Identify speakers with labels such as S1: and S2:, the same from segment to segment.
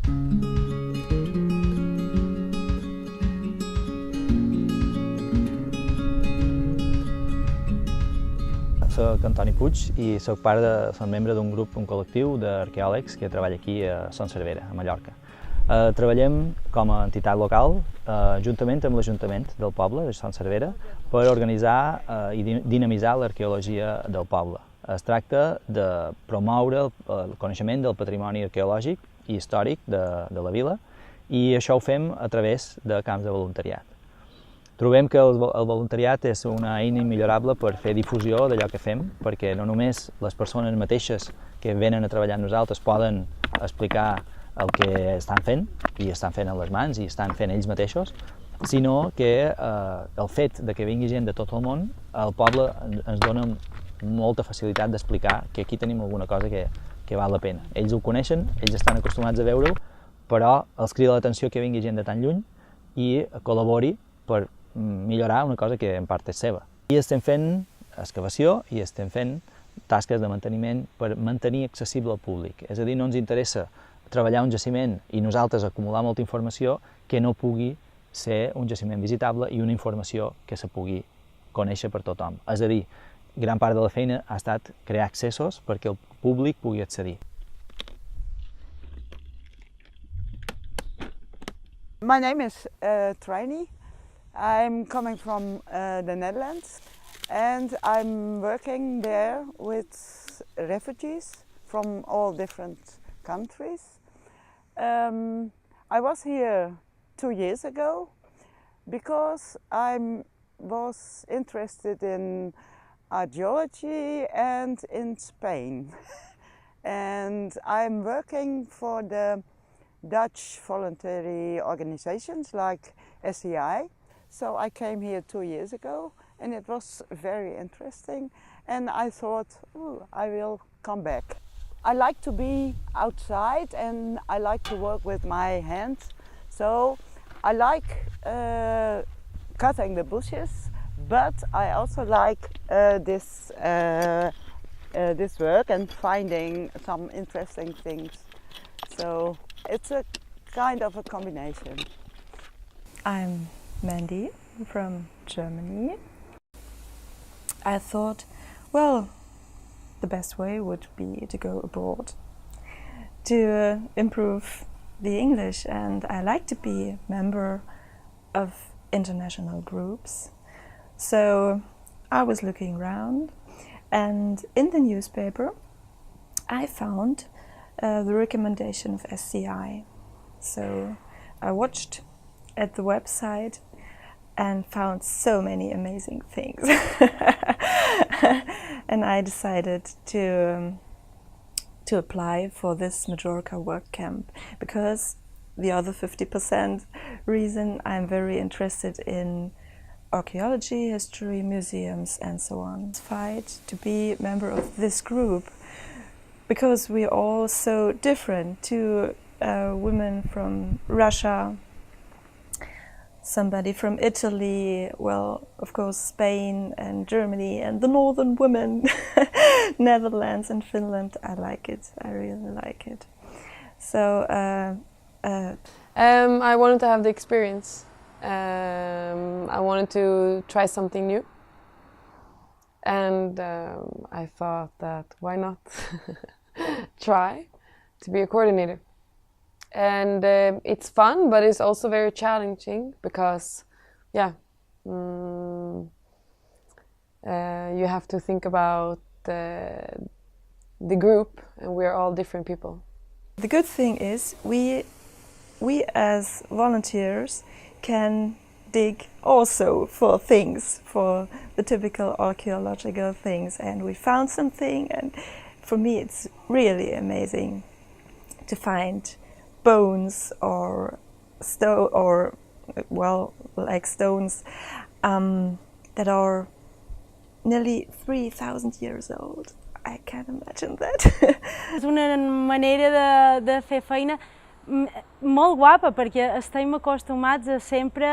S1: Soc Antoni Puig i soc membre d'un grup, un col·lectiu d'arqueòlegs que treballa aquí a Son Servera, a Mallorca. Treballem com a entitat local, juntament amb l'Ajuntament del poble, de Son Servera, per organitzar i dinamitzar l'arqueologia del poble. Es tracta de promoure el coneixement del patrimoni arqueològic i històric de la vila, i això ho fem a través de camps de voluntariat. Trobem que el voluntariat és una eina immillorable per fer difusió d'allò que fem, perquè no només les persones mateixes que venen a treballar amb nosaltres poden explicar el que estan fent, i estan fent amb les mans, i estan fent ells mateixos, sinó que el fet de que vingui gent de tot el món, el poble ens dona molta facilitat d'explicar que aquí tenim alguna cosa que val la pena. Ells ho coneixen, ells estan acostumats a veure-ho, però els crida l'atenció que vingui gent de tan lluny i col·labori per millorar una cosa que en part és seva. I estem fent excavació i estem fent tasques de manteniment per mantenir accessible al públic. És a dir, no ens interessa treballar un jaciment i nosaltres acumular molta informació que no pugui ser un jaciment visitable i una informació que se pugui conèixer per tothom. És a dir, gran part de la feina ha estat crear accessos perquè el públic pugui accedir.
S2: My name is Trini. I'm coming from the Netherlands, and I'm working there with refugees from all different countries. I was here 2 years ago because I was interested in archaeology and in Spain. And I'm working for the Dutch voluntary organizations like SCI. So I came here 2 years ago, and it was very interesting, and I thought, oh, I will come back. I like to be outside and I like to work with my hands, so I like cutting the bushes, but I also like this work and finding some interesting things. So it's a kind of a combination.
S3: I'm Mandy from Germany. I thought, well, the best way would be to go abroad to improve the English, and I like to be a member of international groups. So I was looking around, and in the newspaper I found the recommendation of SCI. So I watched at the website and found so many amazing things. And I decided to apply for this Mallorca work camp, because the other 50% reason I'm very interested in archaeology, history, museums and so on. Fight to be a member of this group because we're all so different. Two women from Russia, somebody from Italy, well, of course, Spain and Germany, and the northern women, Netherlands and Finland. I like it. I really like it. So
S4: I wanted to have the experience. I wanted to try something new, and I thought that why not try to be a coordinator. And it's fun, but it's also very challenging because, yeah, you have to think about the group, and we're all different people.
S3: The good thing is we as volunteers can dig also for things, for the typical archaeological things, and we found something, and for me it's really amazing to find bones or stone, or well, like stones that are nearly 3,000 years old. I can't imagine that.
S5: És una manera de fer feina molt guapa, perquè estem acostumats a sempre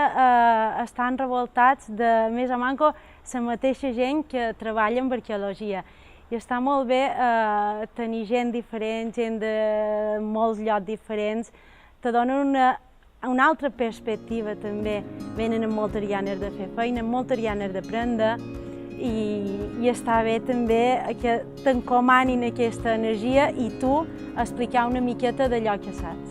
S5: estar revoltats de més a manco la mateixa gent que treballa amb arqueologia. I està molt bé tenir gent diferent, gent de molts llocs diferents, te donen una altra perspectiva també. Venen amb moltes ganes de fer feina, amb moltes ganes d'aprendre, i està bé també que t'encomanin aquesta energia i tu explicar una miqueta d'allò que saps.